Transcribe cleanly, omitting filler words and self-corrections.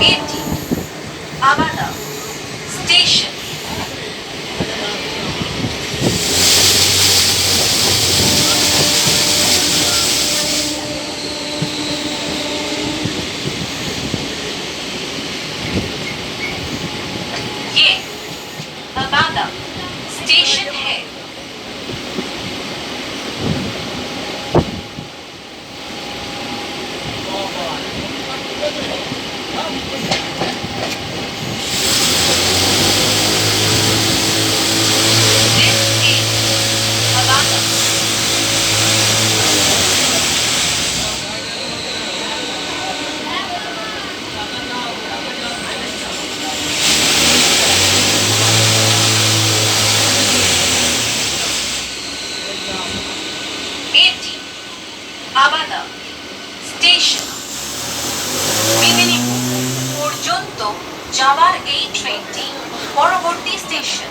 এটি আবাদা স্টেশন। ये अबादा स्टेशन है। This is Abada। এটি আবাদা স্টেশন। মেদিনীপুর পর্যন্ত যাওয়ার এই ট্রেনটি পরবর্তী স্টেশন